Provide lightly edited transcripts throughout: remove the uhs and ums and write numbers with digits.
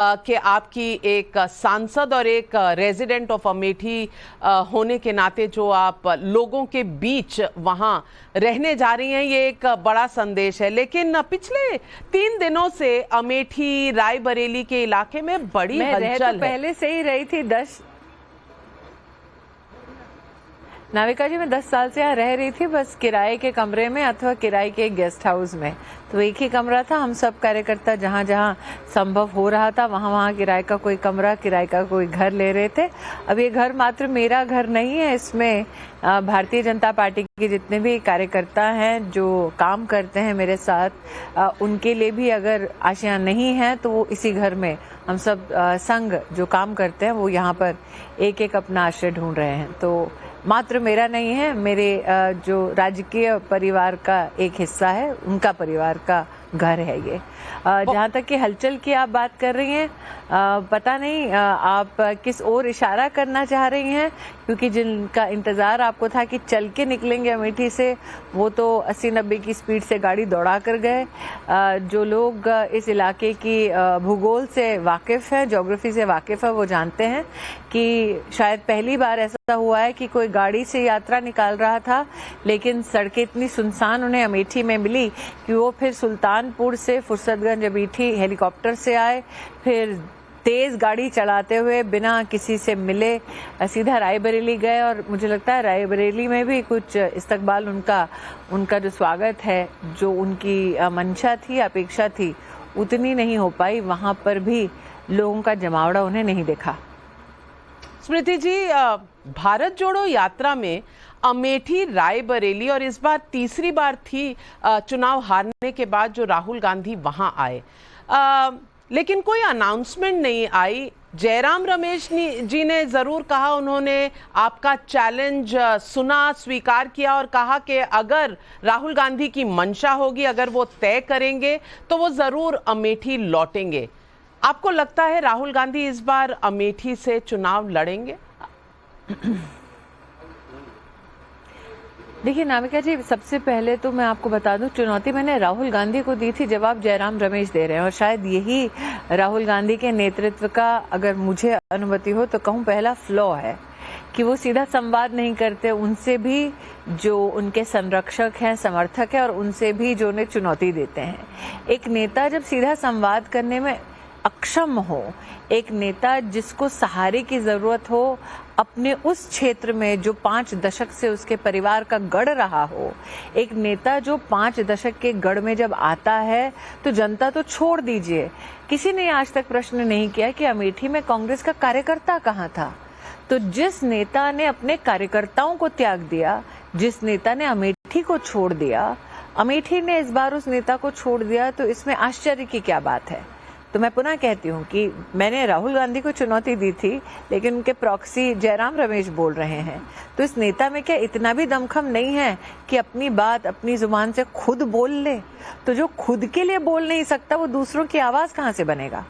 कि आपकी एक सांसद और एक रेजिडेंट ऑफ अमेठी होने के नाते जो आप लोगों के बीच वहां रहने जा रही हैं, ये एक बड़ा संदेश है। लेकिन पिछले 3 दिनों से अमेठी रायबरेली के इलाके में बड़ी हलचल है। पहले से ही रही थी नाविका जी, मैं 10 साल से यहाँ रह रही थी, बस किराए के कमरे में अथवा किराए के गेस्ट हाउस में। तो एक ही कमरा था, हम सब कार्यकर्ता जहाँ जहाँ संभव हो रहा था वहाँ वहाँ किराए का कोई कमरा, किराए का कोई घर ले रहे थे। अब ये घर मात्र मेरा घर नहीं है, इसमें भारतीय जनता पार्टी के जितने भी कार्यकर्ता हैं जो काम करते हैं मेरे साथ, उनके लिए भी अगर आशियाँ नहीं है तो वो इसी घर में हम सब संघ जो काम करते हैं वो यहाँ पर एक एक अपना आश्रय ढूंढ रहे हैं। तो मात्र मेरा नहीं है, मेरे जो राजकीय परिवार का एक हिस्सा है, उनका परिवार का घर है ये। जहाँ तक कि हलचल की आप बात कर रही हैं, पता नहीं आप किस ओर इशारा करना चाह रही हैं, क्योंकि जिनका इंतज़ार आपको था कि चल के निकलेंगे अमेठी से, वो तो 80-90 की स्पीड से गाड़ी दौड़ा कर गए। जो लोग इस इलाके की भूगोल से वाकिफ़ हैं, ज्योग्राफी से वाकिफ़ है, वो जानते हैं कि शायद पहली बार ऐसा हुआ है कि कोई गाड़ी से यात्रा निकाल रहा था, लेकिन सड़कें इतनी सुनसान उन्हें अमेठी में मिली कि वो फिर सुल्तानपुर से फुर्सतगंज अमेठी हेलीकॉप्टर से आए, फिर तेज गाड़ी चलाते हुए बिना किसी से मिले सीधा रायबरेली गए। और मुझे लगता है रायबरेली में भी कुछ इस्तकबाल उनका जो स्वागत है, जो उनकी मंशा थी, अपेक्षा थी, उतनी नहीं हो पाई। वहां पर भी लोगों का जमावड़ा उन्हें नहीं देखा। स्मृति जी, भारत जोड़ो यात्रा में अमेठी, रायबरेली और इस बार तीसरी बार थी चुनाव हारने के बाद जो राहुल गांधी वहां आए, लेकिन कोई अनाउंसमेंट नहीं आई। जयराम रमेश जी ने जरूर कहा, उन्होंने आपका चैलेंज सुना, स्वीकार किया और कहा कि अगर राहुल गांधी की मंशा होगी, अगर वो तय करेंगे तो वो जरूर अमेठी लौटेंगे। आपको लगता है राहुल गांधी इस बार अमेठी से चुनाव लड़ेंगे? देखिए नाविका जी, सबसे पहले तो मैं आपको बता दूं, चुनौती मैंने राहुल गांधी को दी थी, जवाब जयराम रमेश दे रहे हैं। और शायद यही राहुल गांधी के नेतृत्व का, अगर मुझे अनुमति हो तो कहूं, पहला फ्लॉ है कि वो सीधा संवाद नहीं करते उनसे भी जो उनके संरक्षक हैं, समर्थक हैं, और उनसे भी जो उन्हें चुनौती देते हैं। एक नेता जब सीधा संवाद करने में अक्षम हो, एक नेता जिसको सहारे की जरूरत हो, अपने उस क्षेत्र में जो 5 दशक से उसके परिवार का गढ़ रहा हो, एक नेता जो 5 दशक के गढ़ में जब आता है तो जनता तो छोड़ दीजिए, किसी ने आज तक प्रश्न नहीं किया कि अमेठी में कांग्रेस का कार्यकर्ता कहाँ था। तो जिस नेता ने अपने कार्यकर्ताओं को त्याग दिया, जिस नेता ने अमेठी को छोड़ दिया, अमेठी ने इस बार उस नेता को छोड़ दिया, तो इसमें आश्चर्य की क्या बात है। तो मैं पुनः कहती हूँ कि मैंने राहुल गांधी को चुनौती दी थी, लेकिन उनके प्रॉक्सी जयराम रमेश बोल रहे हैं। तो इस नेता में क्या इतना भी दमखम नहीं है कि अपनी बात अपनी जुबान से खुद बोल ले? तो जो खुद के लिए बोल नहीं सकता, वो दूसरों की आवाज कहाँ से बनेगा?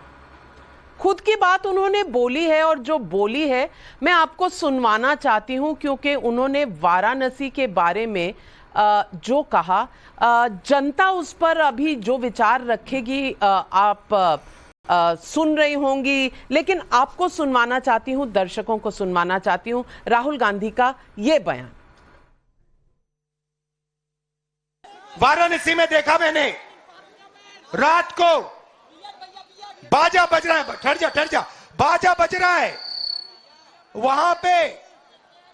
खुद की बात उन्होंने बोली है, और जो बोली है मैं आपको सुनवाना चाहती हूँ, क्योंकि उन्होंने वाराणसी के बारे में जो कहा, जनता उस पर अभी जो विचार रखेगी आप सुन रही होंगी, लेकिन आपको सुनवाना चाहती हूं, दर्शकों को सुनवाना चाहती हूं राहुल गांधी का ये बयान। वाराणसी में देखा मैंने, रात को बाजा बज रहा है, ठहर जा, बाजा बज रहा है, वहां पे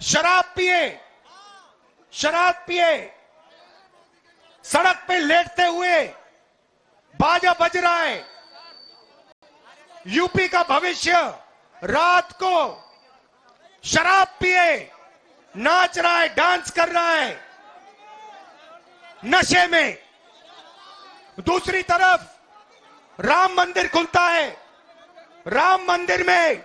शराब पिए सड़क पे लेटते हुए बाजा बज रहा है। यूपी का भविष्य रात को शराब पिए नाच रहा है, डांस कर रहा है नशे में। दूसरी तरफ राम मंदिर खुलता है, राम मंदिर में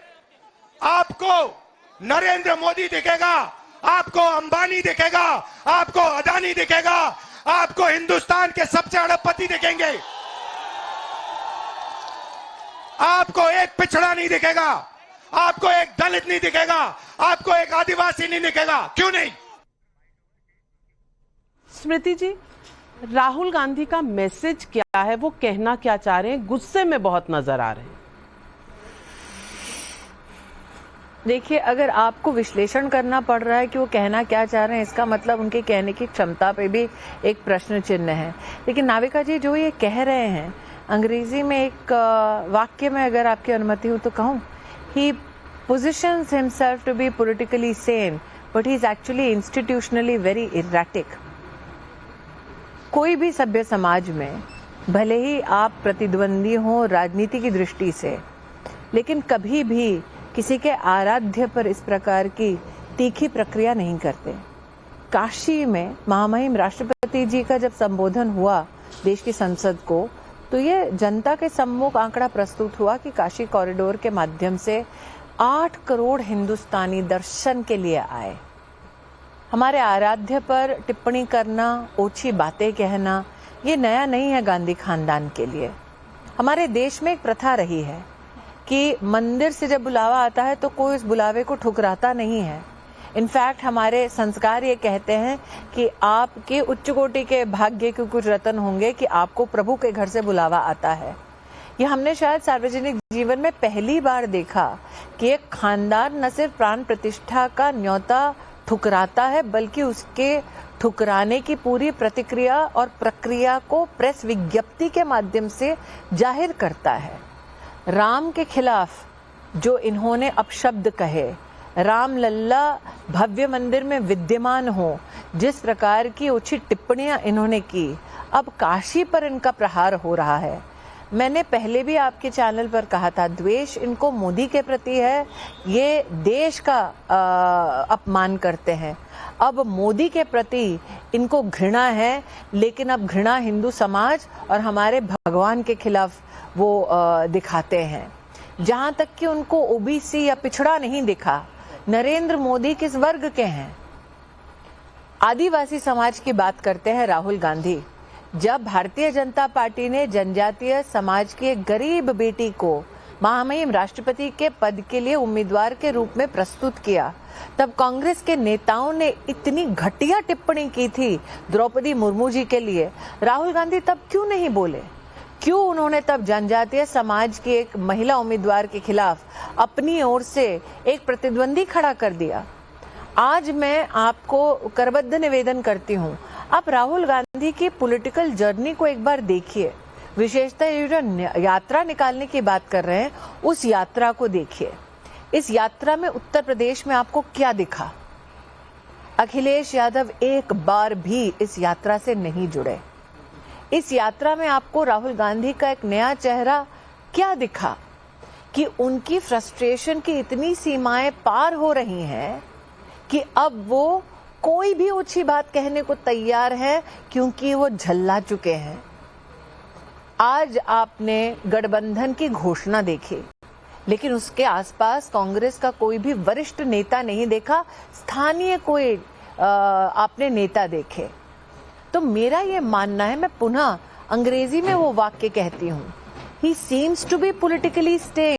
आपको नरेंद्र मोदी दिखेगा, आपको अंबानी दिखेगा, आपको अदानी दिखेगा, आपको हिंदुस्तान के सबसे अरबपति दिखेंगे। आपको एक पिछड़ा नहीं दिखेगा, आपको एक दलित नहीं दिखेगा, आपको एक आदिवासी नहीं दिखेगा। क्यों नहीं? स्मृति जी, राहुल गांधी का मैसेज क्या है, वो कहना क्या चाह रहे हैं? गुस्से में बहुत नजर आ रहे हैं। देखिए, अगर आपको विश्लेषण करना पड़ रहा है कि वो कहना क्या चाह रहे हैं, इसका मतलब उनके कहने की क्षमता पे भी एक प्रश्न चिन्ह है। लेकिन नाविका जी जो ये कह रहे हैं, अंग्रेजी में एक वाक्य में अगर आपकी अनुमति हो तो कहूँ, ही positions himself to be politically sane, but he is actually institutionally very erratic. कोई भी सभ्य समाज में भले ही आप प्रतिद्वंदी हो राजनीति की दृष्टि से, लेकिन कभी भी किसी के आराध्य पर इस प्रकार की तीखी प्रक्रिया नहीं करते। काशी में महामहिम राष्ट्रपति जी का जब संबोधन हुआ देश की संसद को, तो ये जनता के सम्मुख आंकड़ा प्रस्तुत हुआ कि काशी कॉरिडोर के माध्यम से 8 करोड़ हिंदुस्तानी दर्शन के लिए आए। हमारे आराध्य पर टिप्पणी करना, ओछी बातें कहना, ये नया नहीं है गांधी खानदान के लिए। हमारे देश में एक प्रथा रही है कि मंदिर से जब बुलावा आता है तो कोई उस बुलावे को ठुकराता नहीं है। इनफैक्ट हमारे संस्कार ये कहते हैं कि आपके उच्च कोटि के भाग्य के कुछ रतन होंगे कि आपको प्रभु के घर से बुलावा आता है। ये हमने शायद सार्वजनिक जीवन में पहली बार देखा कि एक खानदान न सिर्फ प्राण प्रतिष्ठा का न्योता ठुकराता है, बल्कि उसके ठुकराने की पूरी प्रतिक्रिया और प्रक्रिया को प्रेस विज्ञप्ति के माध्यम से जाहिर करता है। राम के खिलाफ जो इन्होंने अपशब्द कहे, राम लल्ला भव्य मंदिर में विद्यमान हो, जिस प्रकार की उचित टिप्पणियां इन्होंने की, अब काशी पर इनका प्रहार हो रहा है। मैंने पहले भी आपके चैनल पर कहा था, द्वेष इनको मोदी के प्रति है, ये देश का अपमान करते हैं। अब मोदी के प्रति इनको घृणा है, लेकिन अब घृणा हिंदू समाज और हमारे भगवान के खिलाफ वो दिखाते हैं। जहां तक कि उनको ओबीसी या पिछड़ा नहीं दिखा। नरेंद्र मोदी किस वर्ग के हैं? आदिवासी समाज की बात करते हैं राहुल गांधी। जब भारतीय जनता पार्टी ने जनजातीय समाज की एक गरीब बेटी को महामहिम राष्ट्रपति के पद के लिए उम्मीदवार के रूप में प्रस्तुत किया, तब कांग्रेस के नेताओं ने इतनी घटिया टिप्पणी की थी द्रौपदी मुर्मू जी के लिए। राहुल गांधी तब क्यों नहीं बोले? क्यों उन्होंने तब जनजातीय समाज की एक महिला उम्मीदवार के खिलाफ अपनी ओर से एक प्रतिद्वंदी खड़ा कर दिया? आज मैं आपको करबद्ध निवेदन करती हूँ, आप राहुल गांधी की पॉलिटिकल जर्नी को एक बार देखिए। विशेषतः ये जो यात्रा निकालने की बात कर रहे हैं, उस यात्रा को देखिए। इस यात्रा में उत्तर प्रदेश में आपको क्या दिखा? अखिलेश यादव एक बार भी इस यात्रा से नहीं जुड़े। इस यात्रा में आपको राहुल गांधी का एक नया चेहरा क्या दिखा कि उनकी फ्रस्ट्रेशन की इतनी सीमाएं पार हो रही हैं कि अब वो कोई भी ऊंची बात कहने को तैयार है, क्योंकि वो झल्ला चुके हैं। आज आपने गठबंधन की घोषणा देखी, लेकिन उसके आसपास कांग्रेस का कोई भी वरिष्ठ नेता नहीं देखा, स्थानीय कोई आपने नेता देखे। तो मेरा ये मानना है, मैं पुनः अंग्रेजी में वो वाक्य कहती हूँ, he seems to be politically stand.